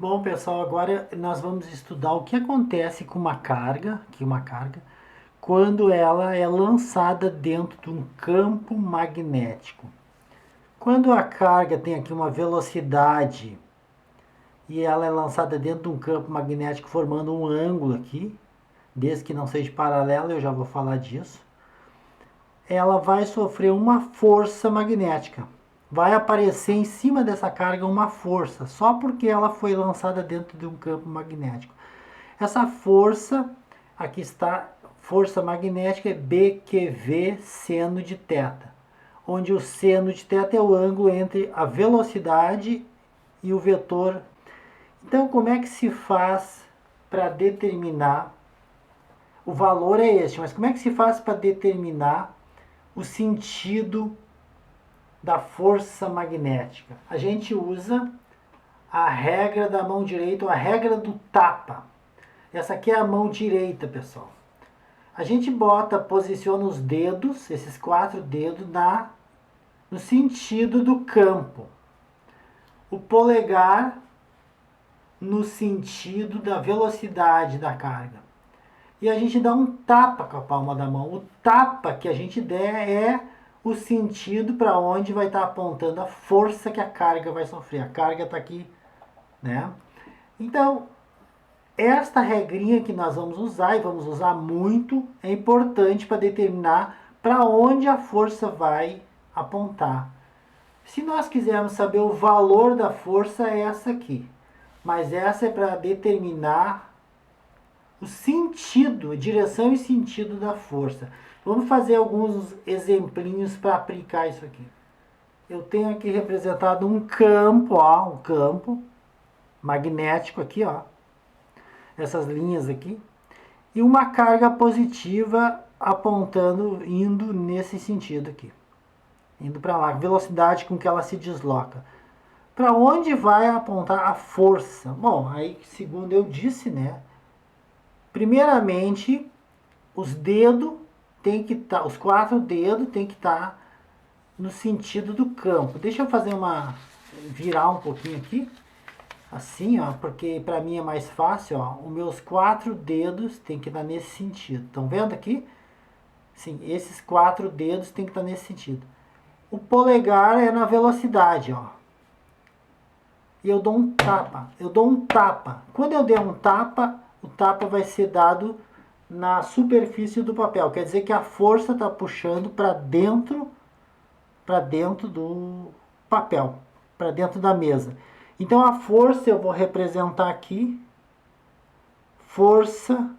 Bom, pessoal, agora nós vamos estudar o que acontece com uma carga, quando ela é lançada dentro de um campo magnético. Quando a carga tem aqui uma velocidade e ela é lançada dentro de um campo magnético formando um ângulo aqui, desde que não seja paralelo, eu já vou falar disso, ela vai sofrer uma força magnética. Vai aparecer em cima dessa carga uma força, só porque ela foi lançada dentro de um campo magnético. Essa força, aqui está, força magnética é BQV seno de θ, onde o seno de θ é o ângulo entre a velocidade e o vetor. Então, como é que se faz para determinar, o valor é este, mas como é que se faz para determinar o sentido da força magnética? A gente usa a regra da mão direita, ou a regra do tapa. Essa aqui é a mão direita, pessoal. A gente posiciona os dedos, esses 4 dedos, no sentido do campo. O polegar no sentido da velocidade da carga. E a gente dá um tapa com a palma da mão. O tapa que a gente der é o sentido para onde vai estar apontando a força que a carga vai sofrer. A carga está aqui, né? Então, esta regrinha que nós vamos usar, e vamos usar muito, é importante para determinar para onde a força vai apontar. Se nós quisermos saber o valor da força, é essa aqui. Mas essa é para determinar o sentido, a direção e sentido da força. Vamos fazer alguns exemplinhos para aplicar isso aqui. Eu tenho aqui representado um campo, ó, um campo magnético aqui, ó. Essas linhas aqui. E uma carga positiva apontando, indo nesse sentido aqui. Indo para lá, velocidade com que ela se desloca. Para onde vai apontar a força? Bom, aí segundo eu disse, né? Primeiramente, os dedos tem que estar, os 4 dedos tem que estar no sentido do campo. Deixa eu fazer virar um pouquinho aqui, assim, ó, porque para mim é mais fácil, ó. Os meus 4 dedos tem que estar nesse sentido. Estão vendo aqui? Sim, esses 4 dedos tem que estar nesse sentido. O polegar é na velocidade, ó. E eu dou um tapa. Quando eu der um tapa, o tapa vai ser dado na superfície do papel. Quer dizer que a força está puxando para dentro do papel, para dentro da mesa. Então a força eu vou representar aqui, força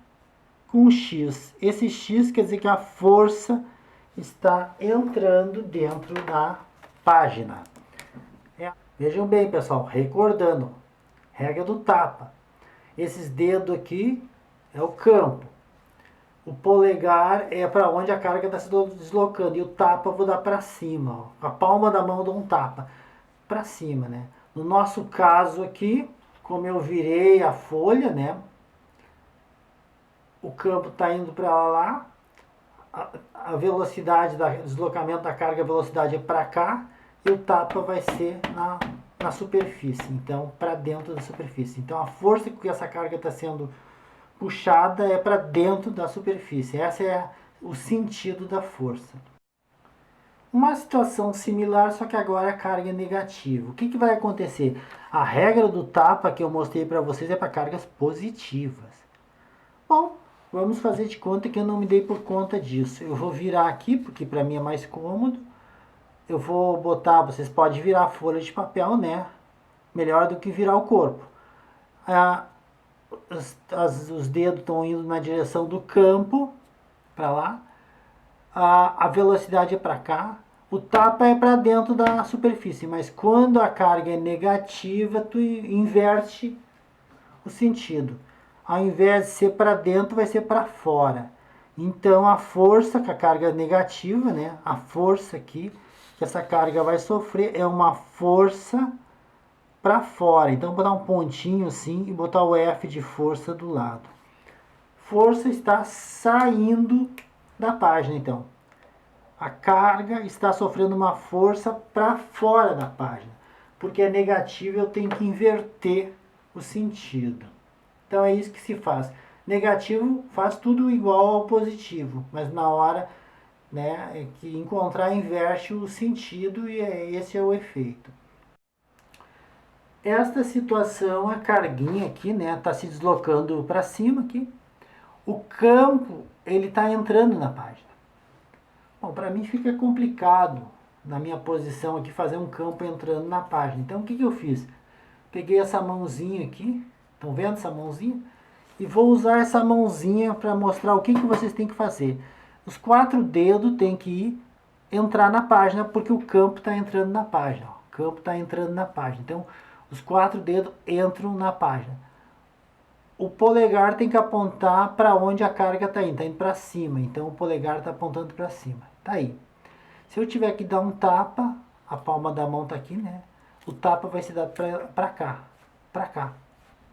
com X. Esse X quer dizer que a força está entrando dentro da página. Vejam bem, pessoal, recordando, regra do tapa. Esses dedos aqui é o campo. O polegar é para onde a carga está se deslocando. E o tapa eu vou dar para cima. Ó. Com a palma da mão eu dou um tapa. Para cima, né? No nosso caso aqui, como eu virei a folha, né? O campo está indo para lá. A velocidade do deslocamento da carga, a velocidade é para cá. E o tapa vai ser na superfície. Então, para dentro da superfície. Então, a força que essa carga está sendo puxada é para dentro da superfície. Esse é o sentido da força. Uma situação similar, só que agora a carga é negativa. O que vai acontecer? A regra do tapa que eu mostrei para vocês é para cargas positivas. Bom, vamos fazer de conta que eu não me dei por conta disso. Eu vou virar aqui, porque para mim é mais cômodo. Eu vou botar, vocês podem virar a folha de papel, né? Melhor do que virar o corpo. Os dedos estão indo na direção do campo, para lá. A velocidade é para cá. O tapa é para dentro da superfície, mas quando a carga é negativa, tu inverte o sentido. Ao invés de ser para dentro, vai ser para fora. Então a força, com a carga negativa, né? A força aqui que essa carga vai sofrer é uma força para fora. Então, vou dar um pontinho assim e botar o F de força do lado. Força está saindo da página, então. A carga está sofrendo uma força para fora da página. Porque é negativo, eu tenho que inverter o sentido. Então é isso que se faz. Negativo faz tudo igual ao positivo, mas na hora, né, é que encontrar inverte o sentido e esse é o efeito. Esta situação, a carguinha aqui, né, está se deslocando para cima aqui. O campo, ele está entrando na página. Bom, para mim fica complicado, na minha posição aqui, fazer um campo entrando na página. Então, o que eu fiz? Peguei essa mãozinha aqui, estão vendo essa mãozinha? E vou usar essa mãozinha para mostrar o que vocês têm que fazer. Os 4 dedos têm que entrar na página, porque o campo está entrando na página. Ó. O campo está entrando na página. Então, os 4 dedos entram na página. O polegar tem que apontar para onde a carga está indo para cima. Então, o polegar está apontando para cima. Tá aí. Se eu tiver que dar um tapa, a palma da mão está aqui, né? O tapa vai ser dado para cá, para cá,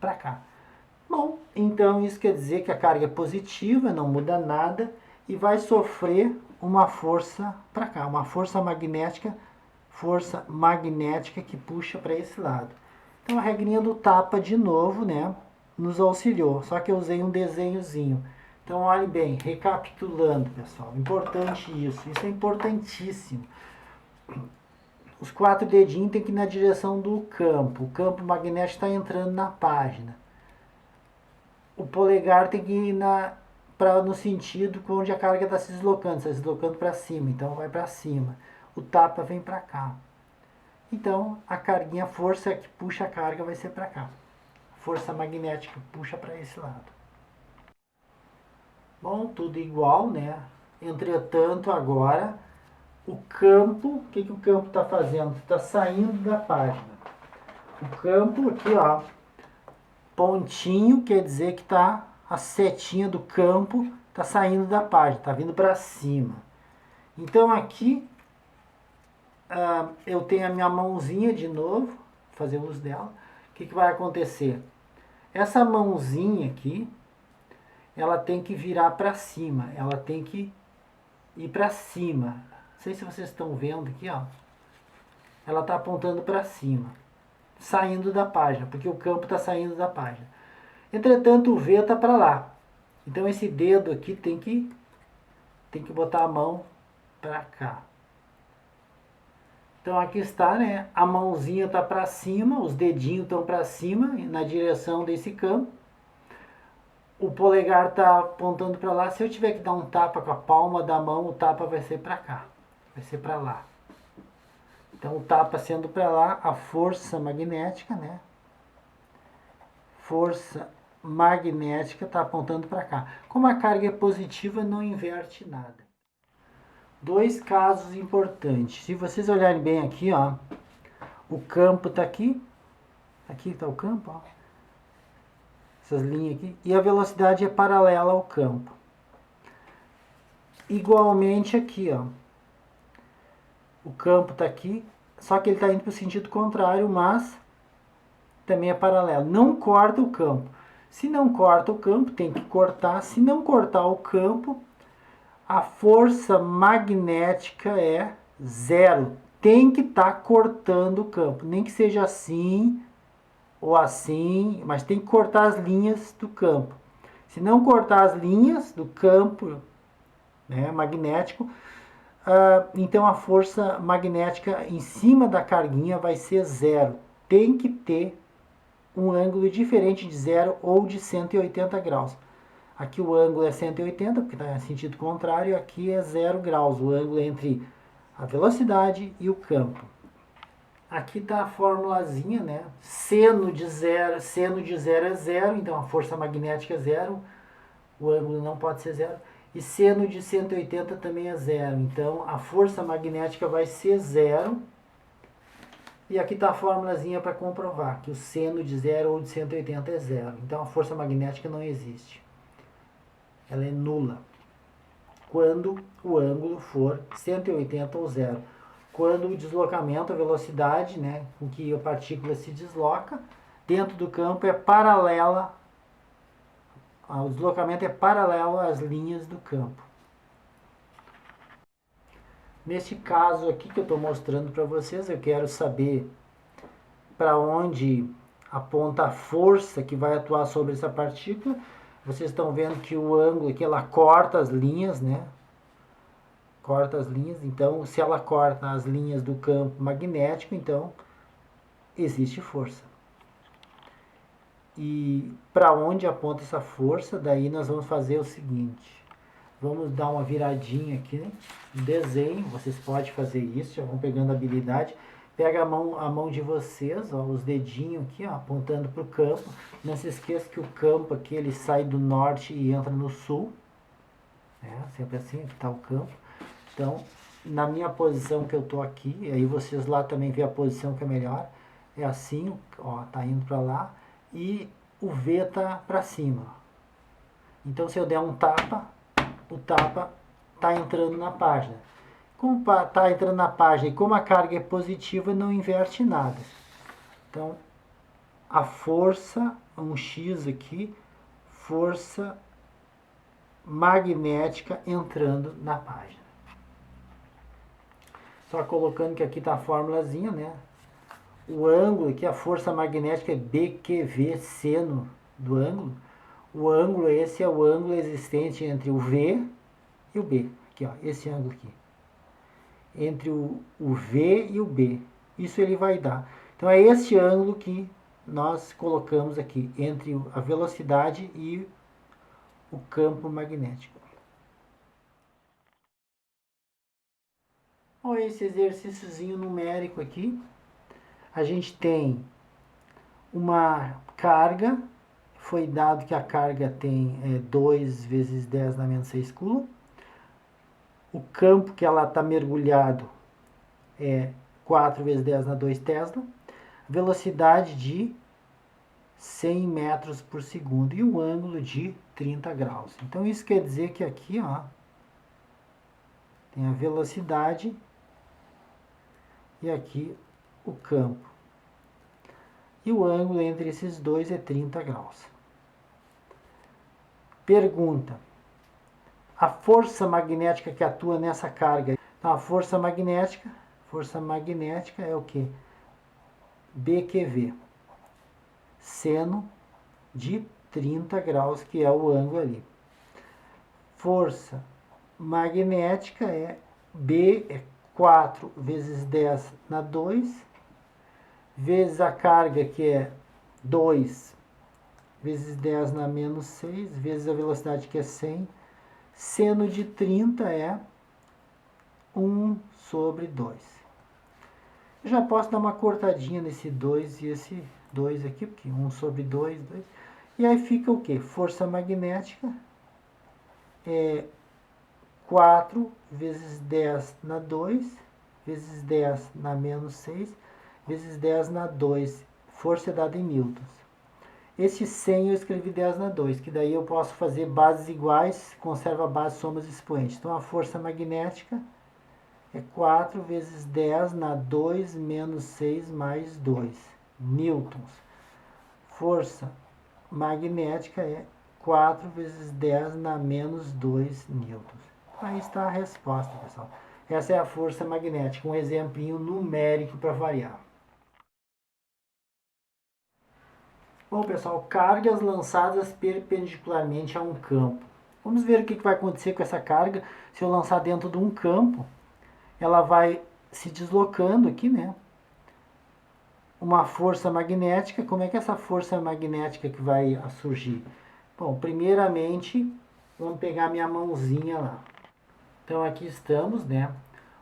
para cá. Bom, então isso quer dizer que a carga é positiva, não muda nada e vai sofrer uma força para cá, uma força magnética que puxa para esse lado. Então a regrinha do tapa de novo, né, nos auxiliou, só que eu usei um desenhozinho. Então olhe bem, recapitulando, pessoal, importante isso é importantíssimo. Os 4 dedinhos tem que ir na direção do campo, o campo magnético está entrando na página. O polegar tem que ir no sentido onde a carga está se deslocando para cima, então vai para cima. O tapa vem para cá. Então a carguinha, a força que puxa a carga vai ser para cá. Força magnética puxa para esse lado. Bom, tudo igual, né? Entretanto, agora o campo, o que o campo está fazendo? Está saindo da página. O campo aqui, ó, pontinho quer dizer que tá a setinha do campo está saindo da página, está vindo para cima. Então aqui eu tenho a minha mãozinha de novo, vou fazer uso dela. O que vai acontecer? Essa mãozinha aqui, ela tem que virar para cima, ela tem que ir para cima. Não sei se vocês estão vendo aqui, ó. Ela está apontando para cima, saindo da página, porque o campo está saindo da página. Entretanto, o V está para lá. Então, esse dedo aqui tem que botar a mão para cá. Então, aqui está, né? A mãozinha está para cima, os dedinhos estão para cima, na direção desse campo. O polegar está apontando para lá. Se eu tiver que dar um tapa com a palma da mão, o tapa vai ser para cá. Vai ser para lá. Então, o tapa sendo para lá, a força magnética, né? Força magnética está apontando para cá. Como a carga é positiva, não inverte nada. 2 casos importantes. Se vocês olharem bem aqui, ó, o campo está aqui. Aqui está o campo, ó. Essas linhas aqui. E a velocidade é paralela ao campo. Igualmente aqui, ó. O campo está aqui, só que ele está indo para o sentido contrário, mas também é paralelo. Não corta o campo. Se não corta o campo, tem que cortar. Se não cortar o campo, a força magnética é 0. Tem que estar cortando o campo. Nem que seja assim ou assim, mas tem que cortar as linhas do campo. Se não cortar as linhas do campo, né, magnético, então a força magnética em cima da carguinha vai ser 0. Tem que ter um ângulo diferente de 0 ou de 180 graus. Aqui o ângulo é 180, porque está em sentido contrário, aqui é 0 graus, o ângulo entre a velocidade e o campo. Aqui está a formulazinha, né? Seno de 0 é 0, então a força magnética é 0, o ângulo não pode ser 0. E seno de 180 também é 0, então a força magnética vai ser 0. E aqui está a formulazinha para comprovar que o seno de 0 ou de 180 é 0. Então a força magnética não existe. Ela é nula. Quando o ângulo for 180 ou 0. Quando o deslocamento, a velocidade, né, com que a partícula se desloca, dentro do campo é paralela, o deslocamento é paralelo às linhas do campo. Neste caso aqui que eu estou mostrando para vocês, eu quero saber para onde aponta a força que vai atuar sobre essa partícula. Vocês estão vendo que o ângulo aqui, ela corta as linhas, né? Corta as linhas. Então, se ela corta as linhas do campo magnético, então existe força. E para onde aponta essa força? Daí nós vamos fazer o seguinte. Vamos dar uma viradinha aqui, né? Desenho, vocês podem fazer isso, já vão pegando habilidade. Pega a mão de vocês, ó, os dedinhos aqui, ó, apontando para o campo. Não se esqueça que o campo aqui ele sai do norte e entra no sul. Sempre assim, aqui está o campo. Então, na minha posição que eu estou aqui, aí vocês lá também vê a posição que é melhor. É assim, ó, tá indo para lá e o V tá para cima. Então, se eu der um tapa, o tapa tá entrando na página. Como está entrando na página e como a carga é positiva, não inverte nada. Então, a força, um X aqui, força magnética entrando na página. Só colocando que aqui está a formulazinha, né? O ângulo aqui, a força magnética é BQV, seno do ângulo. O ângulo, esse é o ângulo existente entre o V e o B. Aqui, ó, esse ângulo aqui. Entre o V e o B. Isso ele vai dar. Então é esse ângulo que nós colocamos aqui, entre a velocidade e o campo magnético. Olha esse exercíciozinho numérico aqui. A gente tem uma carga, foi dado que a carga tem 2 vezes 10 na menos 6 coulomb. O campo que ela está mergulhado é 4 vezes 10 na 2 Tesla. Velocidade de 100 metros por segundo e o ângulo de 30 graus. Então isso quer dizer que aqui, ó, tem a velocidade e aqui o campo. E o ângulo entre esses dois é 30 graus. Pergunta: a força magnética que atua nessa carga. Então, a força magnética é o que? BQV, seno de 30 graus, que é o ângulo ali. Força magnética é B, é 4 vezes 10 na 2, vezes a carga, que é 2 vezes 10 na menos 6, vezes a velocidade, que é 100. Seno de 30 é 1 sobre 2. Eu já posso dar uma cortadinha nesse 2 e esse 2 aqui, porque 1 sobre 2, 2. E aí fica o quê? Força magnética é 4 vezes 10 na 2, vezes 10 na menos 6, vezes 10 na 2. Força é dada em newtons. Esse 100 eu escrevi 10 na 2, que daí eu posso fazer bases iguais, conserva a base, somas e expoentes. Então a força magnética é 4 vezes 10 na 2 menos 6 mais 2 newtons. Força magnética é 4 vezes 10 na menos 2 newtons. Aí está a resposta, pessoal. Essa é a força magnética, um exemplinho numérico para variar. Bom, pessoal, cargas lançadas perpendicularmente a um campo. Vamos ver o que vai acontecer com essa carga. Se eu lançar dentro de um campo, ela vai se deslocando aqui, né? Uma força magnética. Como é que é essa força magnética que vai surgir? Bom, primeiramente, vamos pegar minha mãozinha lá. Então, aqui estamos, né?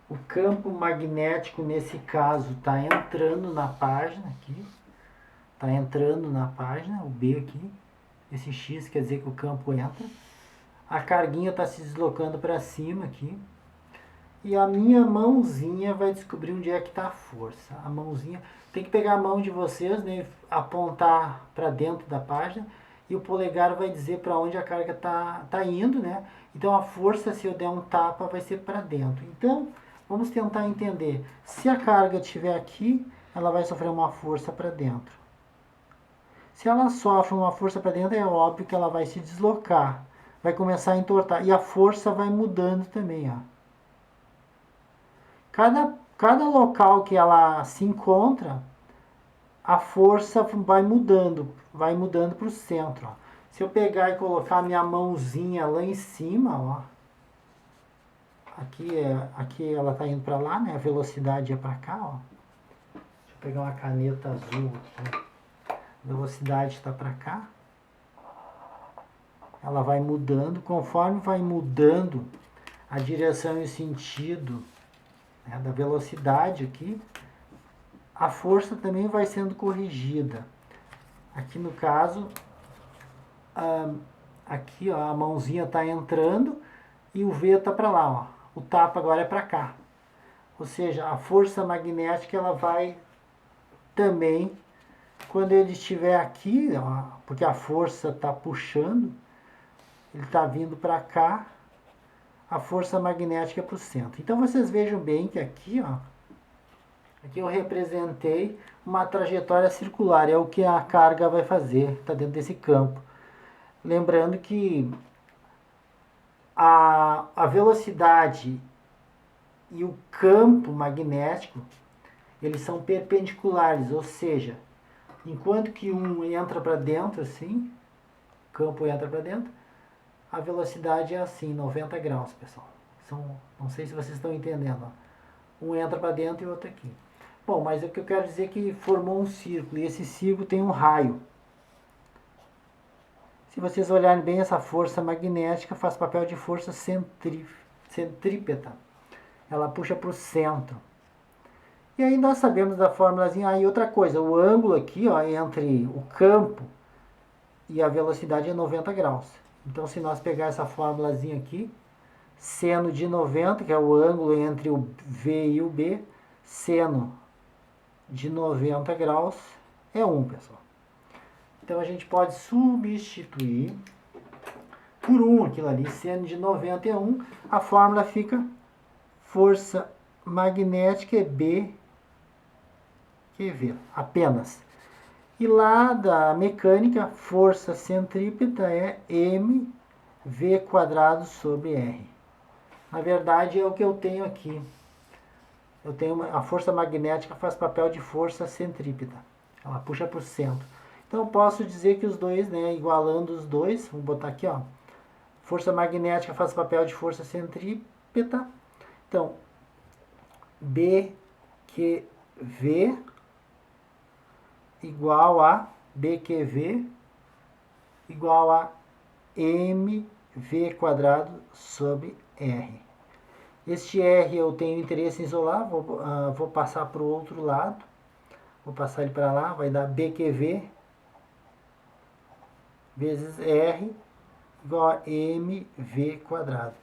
O campo magnético, nesse caso, está entrando na página aqui. Está entrando na página, o B aqui. Esse X quer dizer que o campo entra. A carguinha está se deslocando para cima aqui. E a minha mãozinha vai descobrir onde é que está a força. A mãozinha, tem que pegar a mão de vocês, né, apontar para dentro da página. E o polegar vai dizer para onde a carga tá indo, né? Então a força, se eu der um tapa, vai ser para dentro. Então, vamos tentar entender. Se a carga estiver aqui, ela vai sofrer uma força para dentro. Se ela sofre uma força para dentro, é óbvio que ela vai se deslocar. Vai começar a entortar. E a força vai mudando também, ó. Cada local que ela se encontra, a força vai mudando para o centro. Ó. Se eu pegar e colocar minha mãozinha lá em cima, ó, aqui ela está indo para lá, né? A velocidade é para cá, ó. Deixa eu pegar uma caneta azul aqui. A velocidade está para cá. Ela vai mudando, conforme vai mudando a direção e o sentido, né, da velocidade aqui, a força também vai sendo corrigida. Aqui no caso, aqui ó, a mãozinha está entrando e o V está para lá. Ó. O tapa agora é para cá. Ou seja, a força magnética ela vai também, quando ele estiver aqui, ó, porque a força está puxando, ele está vindo para cá, a força magnética para o centro. Então vocês vejam bem que aqui, ó, aqui eu representei uma trajetória circular, é o que a carga vai fazer, está dentro desse campo. Lembrando que a velocidade e o campo magnético, eles são perpendiculares, ou seja, enquanto que um entra para dentro, assim, o campo entra para dentro, a velocidade é assim, 90 graus, pessoal. Não sei se vocês estão entendendo. Ó. Um entra para dentro e o outro aqui. Bom, mas o que eu quero dizer é que formou um círculo, e esse círculo tem um raio. Se vocês olharem bem, essa força magnética faz papel de força centrípeta. Ela puxa para o centro. E aí nós sabemos da fórmulazinha. Aí outra coisa, o ângulo aqui ó, entre o campo e a velocidade é 90 graus. Então se nós pegar essa fórmulazinha aqui, seno de 90, que é o ângulo entre o V e o B, seno de 90 graus é 1, pessoal. Então a gente pode substituir por 1 aquilo ali, seno de 90 é 1, a fórmula fica força magnética é B QV, apenas. E lá da mecânica, força centrípeta é mv quadrado sobre R. Na verdade é o que eu tenho aqui. Eu tenho a força magnética faz papel de força centrípeta. Ela puxa para o centro. Então eu posso dizer que os dois, né, igualando os dois, vou botar aqui, ó. Força magnética faz papel de força centrípeta. Então, BQV igual a BQV igual a mv quadrado sobre R. Este R eu tenho interesse em isolar, vou passar para o outro lado. Vou passar ele para lá, vai dar BQV vezes R igual a mv quadrado.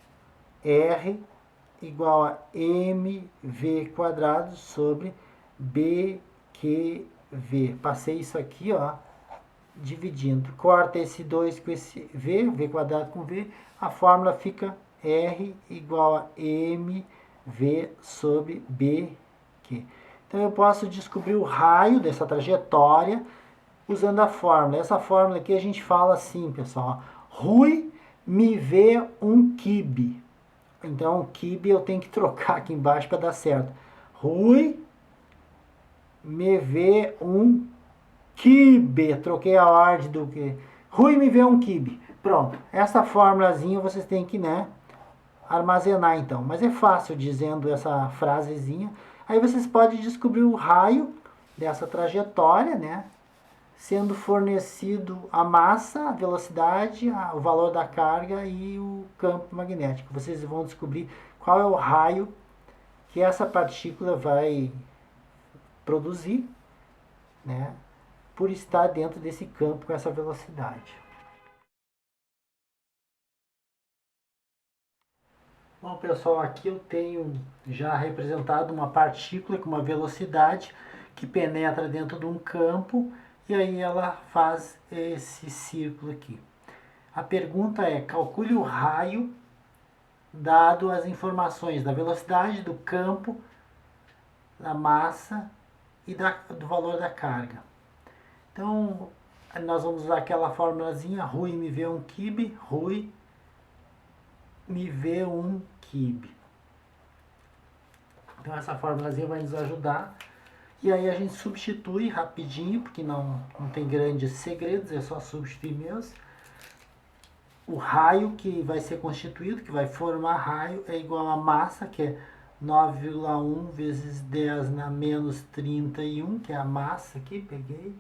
R igual a mv quadrado sobre BQV. Passei isso aqui, ó, dividindo. Corta esse 2 com esse V quadrado com V, a fórmula fica R igual a mv sobre BQ. Então eu posso descobrir o raio dessa trajetória usando a fórmula. Essa fórmula aqui a gente fala assim, pessoal. Rui me vê um quibe. Então o quibe eu tenho que trocar aqui embaixo para dar certo. Rui me vê um quibe. Troquei a ordem do que. Rui me vê um quibe. Pronto. Essa formulazinha vocês têm que, né, armazenar então. Mas é fácil dizendo essa frasezinha. Aí vocês podem descobrir o raio dessa trajetória, né? Sendo fornecido a massa, a velocidade, o valor da carga e o campo magnético. Vocês vão descobrir qual é o raio que essa partícula vai produzir, né, por estar dentro desse campo com essa velocidade. Bom, pessoal, aqui eu tenho já representado uma partícula com uma velocidade que penetra dentro de um campo e aí ela faz esse círculo aqui. A pergunta é, calcule o raio dado as informações da velocidade, do campo, da massa e do valor da carga. Então, nós vamos usar aquela formulazinha, Rui me vê um quibe, Rui me vê um quibe. Então essa formulazinha vai nos ajudar. E aí a gente substitui rapidinho, porque não tem grandes segredos, é só substituir mesmo. O raio que vai ser constituído, que vai formar raio, é igual a massa, que é 9,1 vezes 10 na menos 31, que é a massa aqui, peguei.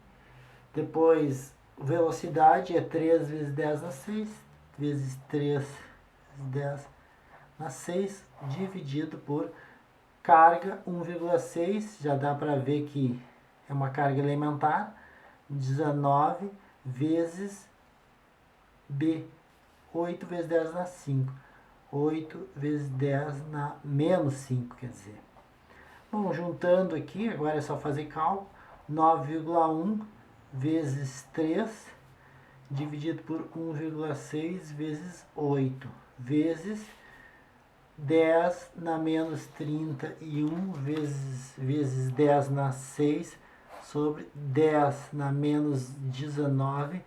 Depois, velocidade é 3 vezes 10 na 6, vezes 3 vezes 10 na 6, dividido por carga 1,6, já dá para ver que é uma carga elementar, 19 vezes B, 8 vezes 10 na 5, 8 vezes 10 na menos 5, quer dizer. Bom, juntando aqui, agora é só fazer cálculo, 9,1 vezes 3, dividido por 1,6 vezes 8, vezes 10 na menos 31 vezes 10 na 6 sobre 10 na menos 19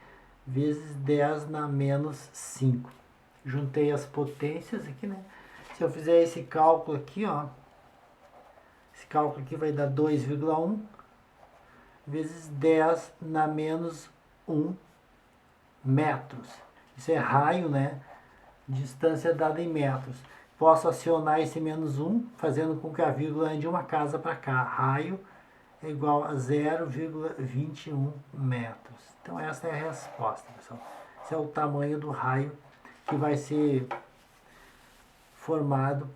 vezes 10 na menos 5. Juntei as potências aqui, né? Se eu fizer esse cálculo aqui, ó, esse cálculo aqui vai dar 2,1 vezes 10 na menos 1 metros. Isso é raio, né? Distância dada em metros. Posso acionar esse menos 1, fazendo com que a vírgula ande uma casa para cá. Raio é igual a 0,21 metros. Então essa é a resposta, pessoal. Esse é o tamanho do raio que vai ser formado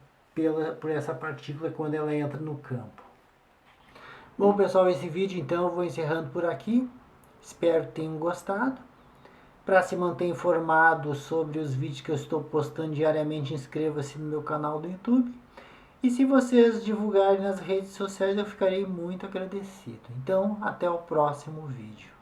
por essa partícula quando ela entra no campo. Bom, pessoal, esse vídeo então eu vou encerrando por aqui. Espero que tenham gostado. Para se manter informado sobre os vídeos que eu estou postando diariamente, inscreva-se no meu canal do YouTube. E se vocês divulgarem nas redes sociais, eu ficarei muito agradecido. Então, até o próximo vídeo.